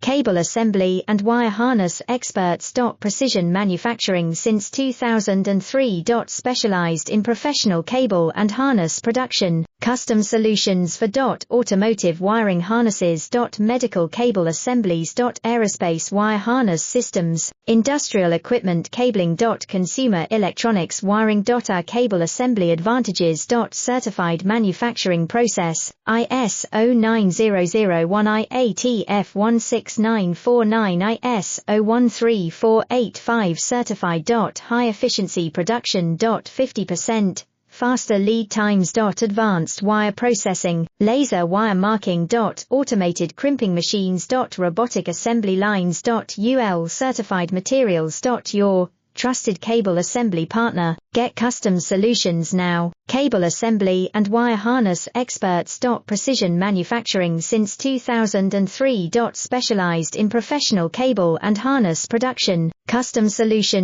cable assembly and wire harness experts. Precision manufacturing since 2003. Specialized in professional cable and harness production, custom solutions for automotive wiring harnesses. Medical cable assemblies. Aerospace wire harness systems, industrial equipment cabling. Consumer electronics wiring. Our cable assembly advantages. Certified manufacturing process, ISO 9001 IATF 16949 ISO 13485 certified. High efficiency production. 50% faster lead times. Advanced wire processing, laser wire marking. Automated crimping machines. Robotic assembly lines. UL certified materials. Your trusted cable assembly partner. Get custom solutions now. Cable assembly and wire harness experts. Precision manufacturing since 2003. Specialized in professional cable and harness production, custom solution.